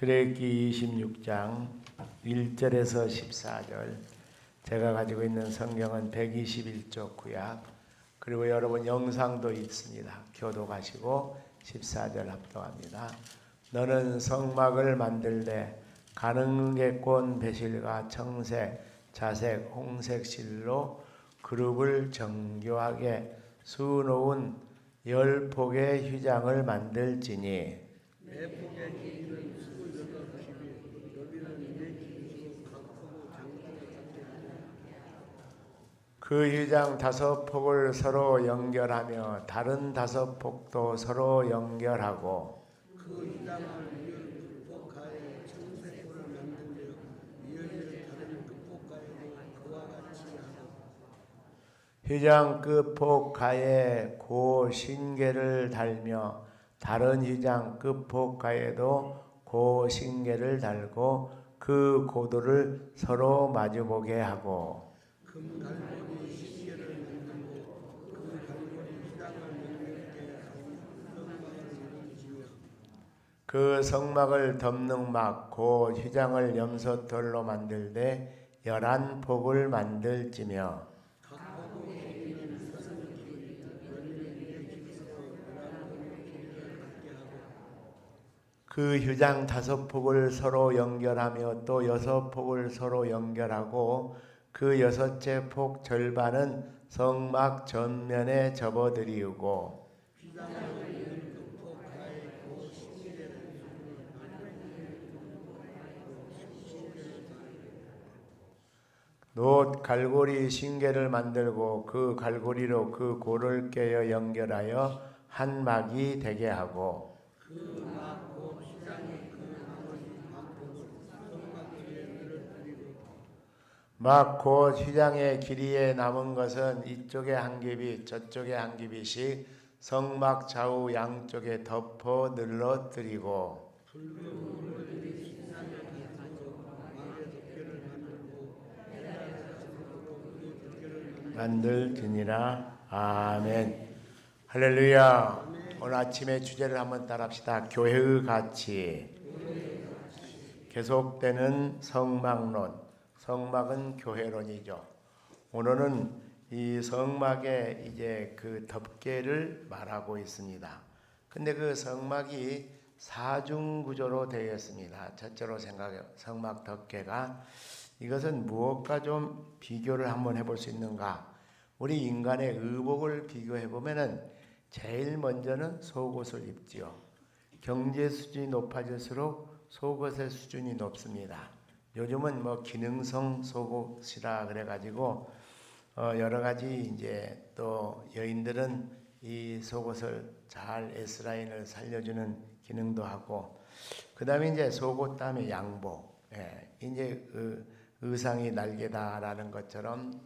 출애굽기 26장 1절에서 14절. 제가 가지고 있는 성경은 121쪽 구약, 그리고 여러분 영상도 있습니다. 교독하시고 14절 합독합니다. 너는 성막을 만들되 가늠괴 배실과 청색, 자색, 홍색 실로 그룹을 정교하게 수놓은 10폭의 휘장을 만들지니 매 폭의 길이는 28규빗, 너비는 200규빗으로 각 폭으로 장식을 갖게 하며 그 휘장 5폭을 서로 연결하며 다른 5폭도 서로 연결하고 그 휘장을 위을 극폭 가에 청색골을 만들며 위을 다른 극폭 가에도 그와 같이 하고 휘장 끝폭 가에 고 신계를 달며 다른 휘장 끝폭 가에도 고 신계를 달고 그 고도를 서로 마주보게 하고 금갈고리 신계를 만들고 그 갈고리 휘장을 연결케 성막을 이루지며 그 성막을 덮는 막 고 휘장을 염소털로 만들되 11폭을 만들지며 그 휘장 5폭을 서로 연결하며 또 6폭을 서로 연결하고 그 6째 폭 절반은 성막 전면에 접어들이우고 놋 갈고리 신계를 만들고 그 갈고리로 그 고를 꿰어 연결하여 한 막이 되게 하고 막 곧 휘장의 길이에 남은 것은 이쪽에 한 규빗 저쪽에 한 규빗씩 성막 좌우 양쪽에 덮어 늘러뜨리고 만들지니라. 아멘. 할렐루야. 오늘 아침의 주제를 한번 따라합시다. 교회의 가치. 계속되는 성막론. 성막은 교회론이죠. 오늘은 이 성막의 이제 그 덮개를 말하고 있습니다. 근데 그 성막이 사중 구조로 되어 있습니다. 첫째로 생각해요. 성막 덮개가 이것은 무엇과 좀 비교를 한번 해볼 수 있는가? 우리 인간의 의복을 비교해 보면은 제일 먼저는 속옷을 입지요. 경제 수준이 높아질수록 속옷의 수준이 높습니다. 요즘은 뭐 기능성 속옷이라 그래가지고 여러 가지 이제 또 여인들은 이 속옷을 잘 S라인을 살려주는 기능도 하고, 그 다음에 이제 속옷 다음에 양복. 이제 의상이 날개다라는 것처럼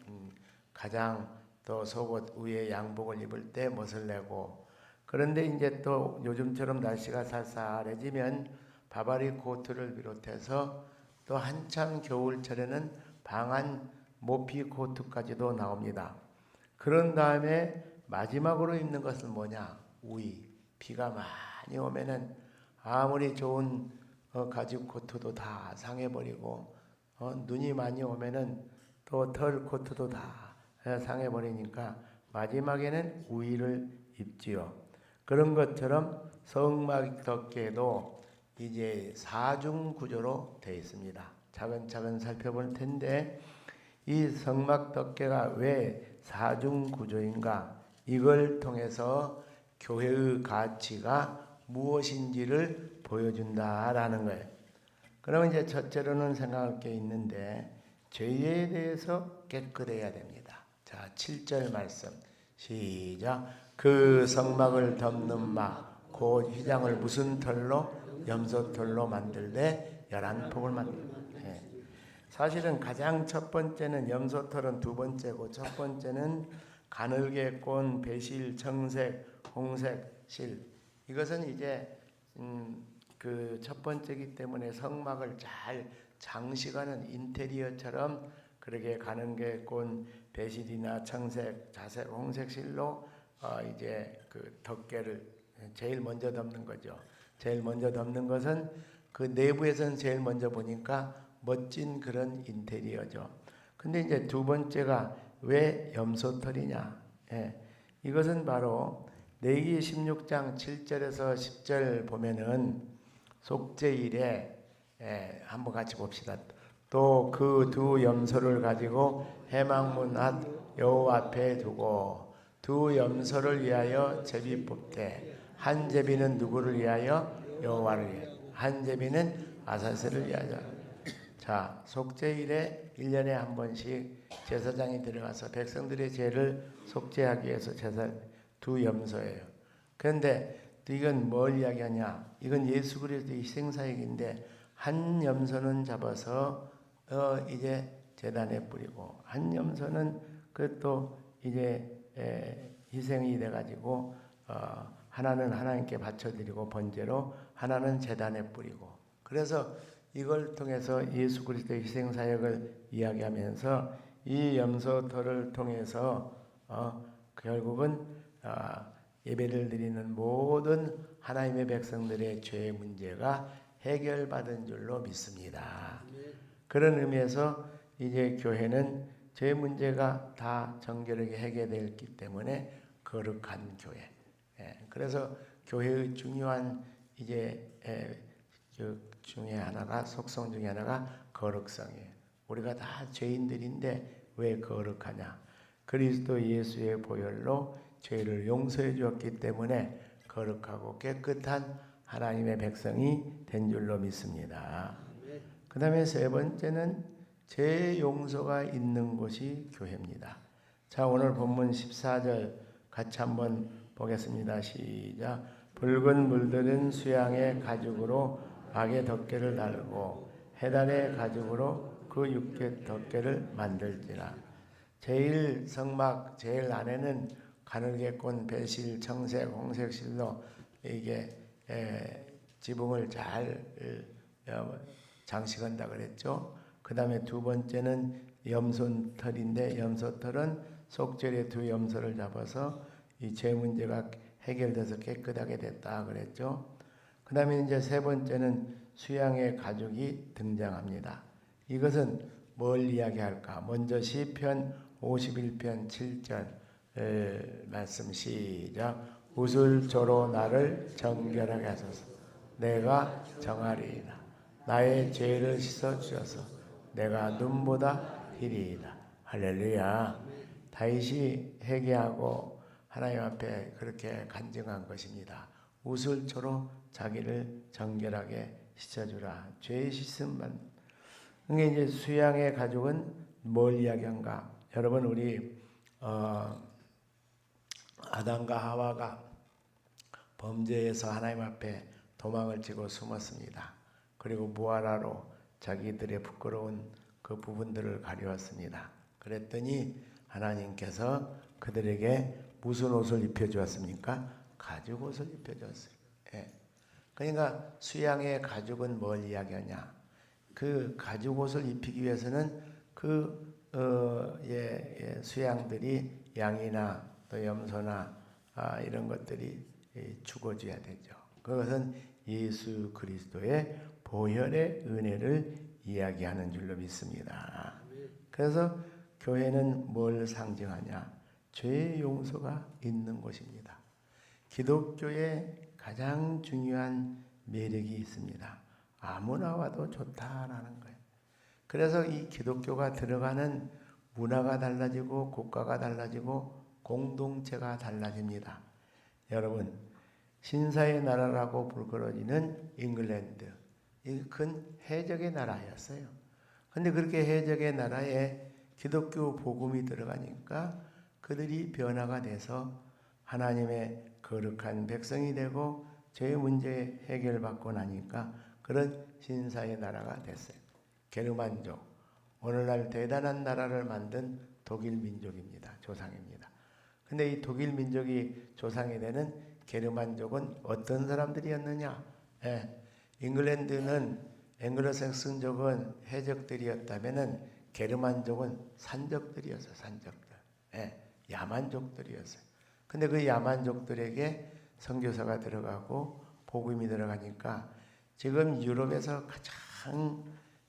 가장 또 속옷 위에 양복을 입을 때 멋을 내고, 그런데 이제 또 요즘처럼 날씨가 쌀쌀해지면 바바리 코트를 비롯해서 또 한참 겨울철에는 방한 모피 코트까지도 나옵니다. 그런 다음에 마지막으로 입는 것은 뭐냐? 우의. 비가 많이 오면은 아무리 좋은 가죽 코트도 다 상해버리고, 눈이 많이 오면은 또 털 코트도 다 상해버리니까 마지막에는 우의를 입지요. 그런 것처럼 성막 덮개도 이제 사중 구조로 되어 있습니다. 차근차근 살펴볼 텐데 이 성막 덮개가 왜 사중 구조인가? 이걸 통해서 교회의 가치가 무엇인지를 보여준다라는 거예요. 그러면 이제 첫째로는 생각할 게 있는데 죄에 대해서 깨끗해야 됩니다. 자, 7절 말씀 시작. 그 성막을 덮는 막, 곧 휘장을 무슨 털로? 염소털로 만들되 11폭을 만들다. 사실은 가장 첫 번째는 염소털은 두 번째고, 첫 번째는 가늘게 꼰 배실, 청색, 홍색 실. 이것은 이제 그 첫 번째이기 때문에 성막을 잘 장식하는 인테리어처럼 그렇게 가늘게 꼰 배실이나 청색, 자색, 홍색 실로 이제 그 덮개를 제일 먼저 덮는 거죠. 제일 먼저 덮는 것은 그 내부에서는 제일 먼저 보니까 멋진 그런 인테리어죠. 근데 이제 두 번째가 왜 염소털이냐? 예, 이것은 바로 레위기 16장 7절에서 10절 보면은 속죄일에 한번 같이 봅시다. 또 그 두 염소를 가지고 회막문 앞 여호와 앞에 두고 두 염소를 위하여 제비 뽑되 한 제비는 누구를 위하여? 여호와를 위하여. 한 제비는 아사셀을 위하여. 자, 속죄일에 1년에 한 번씩 제사장이 들어가서 백성들의 죄를 속죄하기 위해서 제사 두 염소예요. 그런데 이건 뭘 이야기하냐? 이건 예수 그리스도의 희생사역인데 한 염소는 잡아서 이제 제단에 뿌리고 한 염소는 그것도 이제 희생이 돼가지고 하나는 하나님께 바쳐드리고 번제로 하나는 제단에 뿌리고 그래서 이걸 통해서 예수 그리스도의 희생사역을 이야기하면서 이 염소털을 통해서 결국은 예배를 드리는 모든 하나님의 백성들의 죄의 문제가 해결받은 줄로 믿습니다. 그런 의미에서 이제 교회는 죄 문제가 다 정결하게 해결되었기 때문에 거룩한 교회. 그래서 교회의 중요한 이제 중에 하나가 속성 중에 하나가 거룩성이에요. 우리가 다 죄인들인데 왜 거룩하냐? 그리스도 예수의 보혈로 죄를 용서해 주었기 때문에 거룩하고 깨끗한 하나님의 백성이 된 줄로 믿습니다. 그 다음에 세 번째는 죄 용서가 있는 곳이 교회입니다. 자, 오늘 본문 14절 같이 한번 보겠습니다. 시작. 붉은 물들은 수양의 가죽으로 박의 덮개를 달고 해달의 가죽으로 그 육개 덮개를 만들지라. 제일 성막 제일 안에는 가늘게 꼰 배실, 청색, 홍색 실로 이게 지붕을 잘 장식한다 그랬죠. 그 다음에 두 번째는 염소털인데 염소털은 속죄의 두 염소를 잡아서 이 죄 문제가 해결돼서 깨끗하게 됐다 그랬죠. 그 다음에 이제 세 번째는 수양의 가죽이 등장합니다. 이것은 뭘 이야기할까? 먼저 시편 51편 7절 말씀 시작. 우슬조로 나를 정결하게 하소서. 내가 정하리이다. 나의 죄를 씻어 주셔서 내가 눈보다 희리이다. 할렐루야. 다윗이 회개하고 하나님 앞에 그렇게 간증한 것입니다. 우슬초로 자기를 정결하게 씻어주라. 죄의 씻음만. 이게 이제 수양의 가죽은 뭘 이야기한가? 여러분 우리 아담과 하와가 범죄에서 하나님 앞에 도망을 치고 숨었습니다. 그리고 무화과로 자기들의 부끄러운 그 부분들을 가려웠습니다. 그랬더니 하나님께서 그들에게 무슨 옷을 입혀주었습니까? 가죽 옷을 입혀주었어요. 그러니까 수양의 가죽은 뭘 이야기하냐? 그 가죽 옷을 입히기 위해서는 그 수양들이 양이나 또 염소나 이런 것들이 죽어줘야 되죠. 그것은 예수 그리스도의 보혈의 은혜를 이야기하는 줄로 믿습니다. 그래서 교회는 뭘 상징하냐? 죄의 용서가 있는 곳입니다. 기독교의 가장 중요한 매력이 있습니다. 아무나 와도 좋다라는 거예요. 그래서 이 기독교가 들어가는 문화가 달라지고 국가가 달라지고 공동체가 달라집니다. 여러분, 신사의 나라라고 불거려지는 잉글랜드, 큰 해적의 나라였어요. 근데 그렇게 해적의 나라에 기독교 복음이 들어가니까 그들이 변화가 돼서 하나님의 거룩한 백성이 되고 죄의 문제 해결받고 나니까 그런 신사의 나라가 됐어요. 게르만족, 오늘날 대단한 나라를 만든 독일 민족입니다. 조상입니다. 근데 이 독일 민족이 조상이 되는 게르만족은 어떤 사람들이었느냐? 잉글랜드는 앵글로색슨족은 해적들이었다면은 게르만족은 산적들이었어요. 산적들. 야만족들이었어요. 근데 그 야만족들에게 선교사가 들어가고 복음이 들어가니까 지금 유럽에서 가장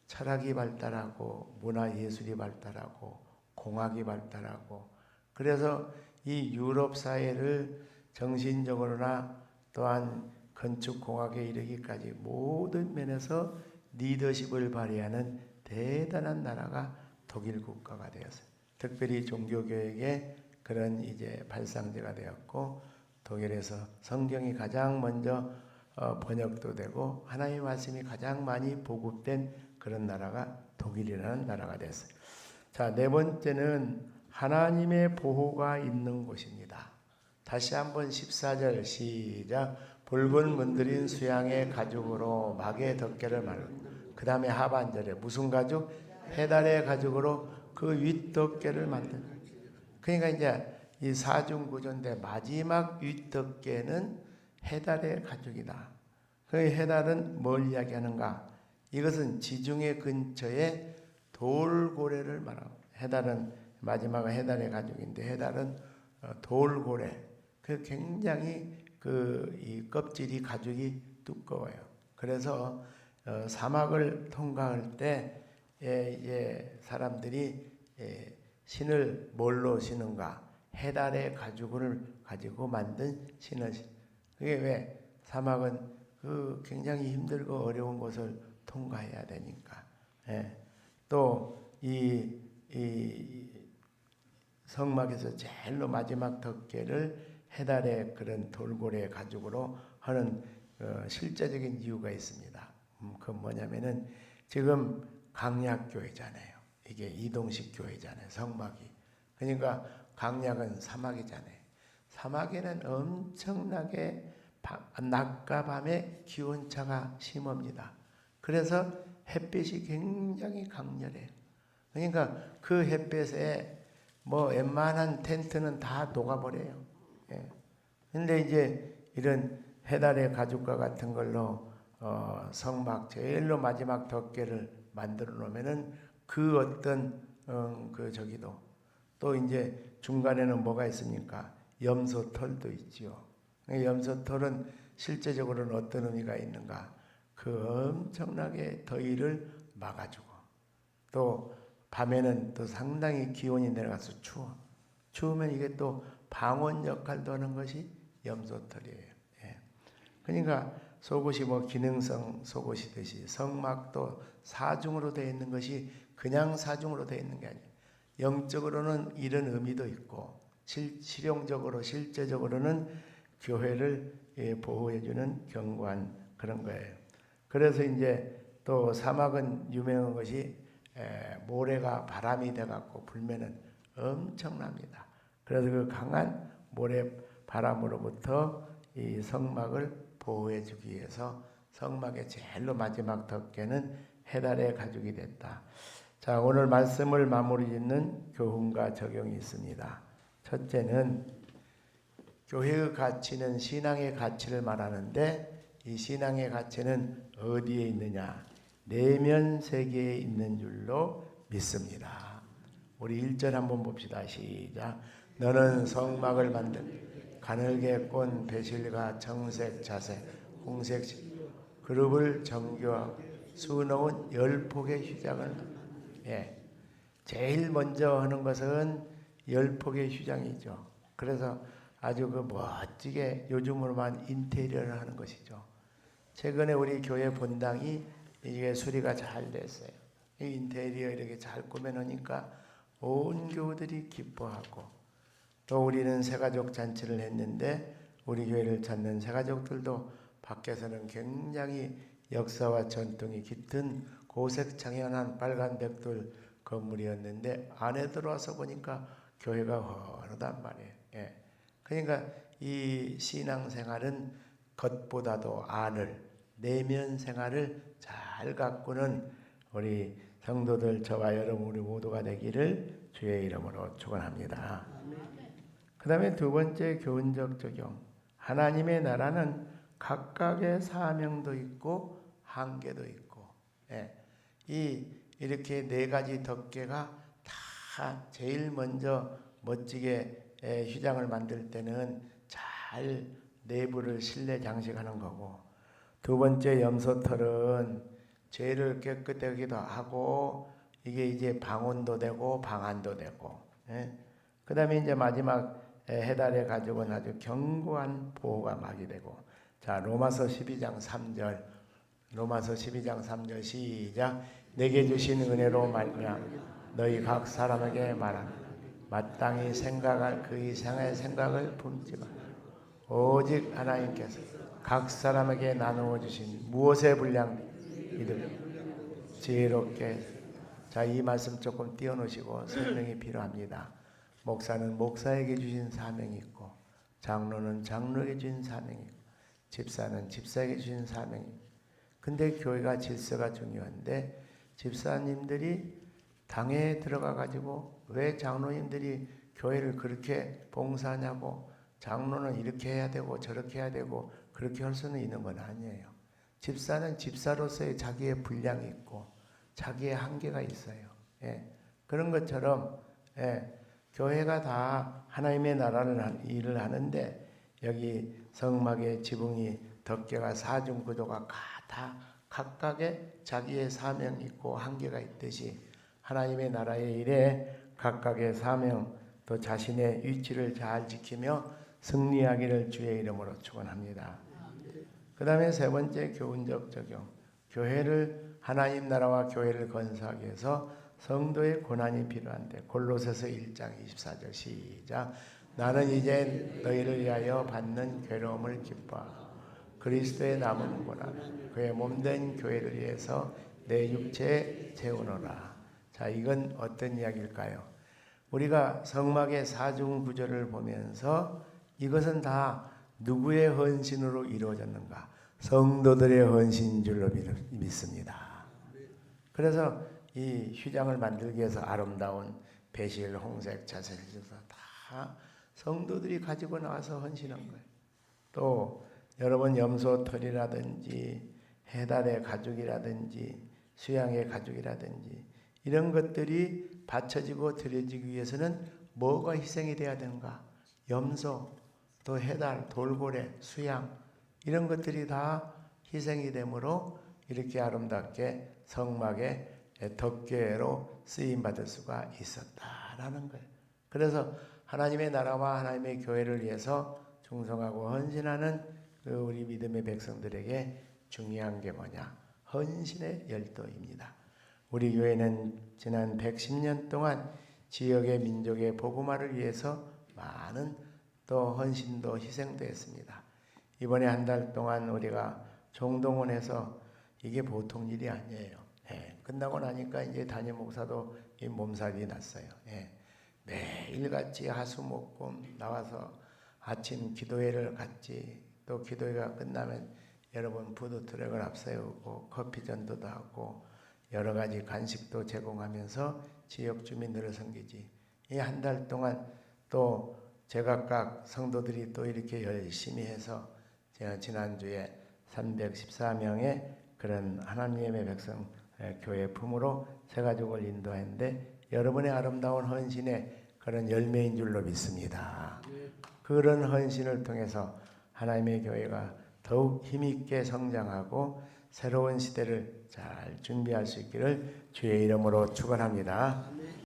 철학이 발달하고 문화 예술이 발달하고 공학이 발달하고 그래서 이 유럽 사회를 정신적으로나 또한 건축공학에 이르기까지 모든 면에서 리더십을 발휘하는 대단한 나라가 독일 국가가 되었어요. 특별히 종교교육의 그런 이제 발상지가 되었고 독일에서 성경이 가장 먼저 번역도 되고 하나님의 말씀이 가장 많이 보급된 그런 나라가 독일이라는 나라가 됐어요. 자, 네 번째는 하나님의 보호가 있는 곳입니다. 다시 한번 14절 시작. 붉은 문드린 수양의 가죽으로 막의 덮개를 말고 그 다음에 하반절에 무슨 가죽? 해달의 가죽으로 그 윗덮개를 만든. 그러니까 이제 이 사중구조인데 마지막 윗덮개는 해달의 가죽이다. 그 해달은 뭘 이야기하는가? 이것은 지중해 근처에 돌고래를 말하고 해달은 마지막은 해달의 가죽인데 해달은 돌고래. 그 굉장히 이 껍질이 가죽이 두꺼워요. 그래서 사막을 통과할 때 이제 사람들이 신을 뭘로 신은가? 해달의 가죽을 가지고 만든 신을. 그게 왜? 사막은 그 굉장히 힘들고 어려운 곳을 통과해야 되니까. 또 이 성막에서 제일로 마지막 덮개를 해달의 그런 돌고래 가죽으로 하는 실제적인 이유가 있습니다. 그건 뭐냐면은 지금 강약교회잖아요. 이게 이동식 교회잖아요. 성막이. 그러니까 강약은 사막이잖아요. 사막에는 엄청나게 낮과 밤에 기온차가 심합니다. 그래서 햇빛이 굉장히 강렬해요. 그러니까 그 햇빛에 뭐 웬만한 텐트는 다 녹아버려요. 근데 이제 이런 해달의 가죽과 같은 걸로 성막 제일로 마지막 덮개를 만들어 놓으면은 그 어떤 저기도 또 이제 중간에는 뭐가 있습니까? 염소털도 있지요. 염소털은 실제적으로는 어떤 의미가 있는가? 그 엄청나게 더위를 막아주고 또 밤에는 또 상당히 기온이 내려가서 추우면 이게 또 방원 역할도 하는 것이 염소털이에요. 그러니까 속옷이 뭐 기능성 속옷이듯이 성막도 사중으로 되어 있는 것이 그냥 사중으로 되어 있는 게 아니에요. 영적으로는 이런 의미도 있고 실용적으로 실제적으로는 교회를 보호해주는 견고한 그런 거예요. 그래서 이제 또 사막은 유명한 것이 모래가 바람이 돼갖고 불면은 엄청납니다. 그래서 그 강한 모래 바람으로부터 이 성막을 보호해주기 위해서 성막의 제일로 마지막 덮개는 해달의 가죽이 됐다. 자, 오늘 말씀을 마무리 짓는 교훈과 적용이 있습니다. 첫째는 교회의 가치는 신앙의 가치를 말하는데 이 신앙의 가치는 어디에 있느냐? 내면 세계에 있는 줄로 믿습니다. 우리 1절 한번 봅시다. 시작. 너는 성막을 만든 가늘게 꼰 배실과 정색 자색 홍색 그룹을 정교하고 수놓은 10폭의 휘장을 제일 먼저 하는 것은 10폭의 휘장이죠. 그래서 아주 그 멋지게 요즘으로만 인테리어를 하는 것이죠. 최근에 우리 교회 본당이 이게 수리가 잘 됐어요. 이 인테리어 이렇게 잘 꾸며놓으니까 온 교우들이 기뻐하고 또 우리는 새가족 잔치를 했는데 우리 교회를 찾는 새가족들도 밖에서는 굉장히 역사와 전통이 깃든 고색 창현한 빨간 벽돌 건물이었는데 안에 들어와서 보니까 교회가 헌하단 말이에요. 그러니까 이 신앙생활은 겉보다도 안을 내면 생활을 잘 가꾸는 우리 성도들 저와 여러분 우리 모두가 되기를 주의 이름으로 축원합니다. 그 다음에 두 번째 교훈적 적용. 하나님의 나라는 각각의 사명도 있고 한계도 있고 이렇게 네 가지 덮개가 다 제일 먼저 멋지게 휘장을 만들 때는 잘 내부를 실내 장식하는 거고 두 번째 염소털은 죄를 깨끗하기도 하고 이게 이제 방언도 되고 방안도 되고. 예? 그다음에 이제 마지막 해달의 가죽은 아주 견고한 보호가 막이 되고. 자, 로마서 12장 3절. 로마서 12장 3절 시작. 내게 주신 은혜로 말미암아 너희 각 사람에게 말하라. 마땅히 생각할 그 이상의 생각을 품지 마. 오직 하나님께서 각 사람에게 나누어 주신 무엇에 분량 이들 지혜롭게. 자, 이 말씀 조금 띄워놓으시고 설명이 필요합니다. 목사는 목사에게 주신 사명이 있고, 장로는 장로에게 주신 사명이 있고, 집사는 집사에게 주신 사명이 있고. 근데 교회가 질서가 중요한데 집사님들이 당회에 들어가 가지고 왜 장로님들이 교회를 그렇게 봉사하냐고, 장로는 이렇게 해야 되고 저렇게 해야 되고 그렇게 할 수는 있는 건 아니에요. 집사는 집사로서의 자기의 분량이 있고 자기의 한계가 있어요. 예. 그런 것처럼 교회가 다 하나님의 나라를 일을 하는데 여기 성막의 지붕이 덮개가 사중 구조가 다 각각의 자기의 사명이 있고 한계가 있듯이 하나님의 나라의 일에 각각의 사명 또 자신의 위치를 잘 지키며 승리하기를 주의 이름으로 축원합니다. 그 다음에 세 번째 교훈적 적용. 교회를 하나님 나라와 교회를 건설하기 위해서 성도의 고난이 필요한데 골로새서 1장 24절 시작. 나는 이제 너희를 위하여 받는 괴로움을 기뻐하고 그리스도의 남은 고난 그의 몸된 교회를 위해서 내 육체에 채우노라. 자, 이건 어떤 이야기일까요? 우리가 성막의 사중 구조를 보면서 이것은 다 누구의 헌신으로 이루어졌는가? 성도들의 헌신인 줄로 믿습니다. 그래서 이 휘장을 만들기 위해서 아름다운 배실, 홍색, 자색 다 성도들이 가지고 나와서 헌신한 거예요. 또 여러분 염소털이라든지 해달의 가죽이라든지 수양의 가죽이라든지 이런 것들이 받쳐지고 드려지기 위해서는 뭐가 희생이 돼야 되는가? 염소, 또 해달, 돌고래, 수양 이런 것들이 다 희생이 되므로 이렇게 아름답게 성막의 덮개로 쓰임받을 수가 있었다라는 거예요. 그래서 하나님의 나라와 하나님의 교회를 위해서 충성하고 헌신하는 그 우리 믿음의 백성들에게 중요한 게 뭐냐? 헌신의 열도입니다. 우리 교회는 지난 110년 동안 지역의 민족의 복음화를 위해서 많은 또 헌신도 희생도 했습니다. 이번에 한 달 동안 우리가 종동원에서 이게 보통 일이 아니에요. 끝나고 나니까 이제 담임 목사도 이 몸살이 났어요. 매일같이 하수목금 나와서 아침 기도회를 갔지. 또 기도회가 끝나면 여러분 푸드트럭을 앞세우고 커피 전도도 하고 여러 가지 간식도 제공하면서 지역 주민들을 섬기지. 이 한 달 동안 또 제각각 성도들이 또 이렇게 열심히 해서 제가 지난주에 314명의 그런 하나님의 백성 교회 품으로 새가족을 인도했는데 여러분의 아름다운 헌신의 그런 열매인 줄로 믿습니다. 그런 헌신을 통해서 하나님의 교회가 더욱 힘있게 성장하고 새로운 시대를 잘 준비할 수 있기를 주의 이름으로 축원합니다.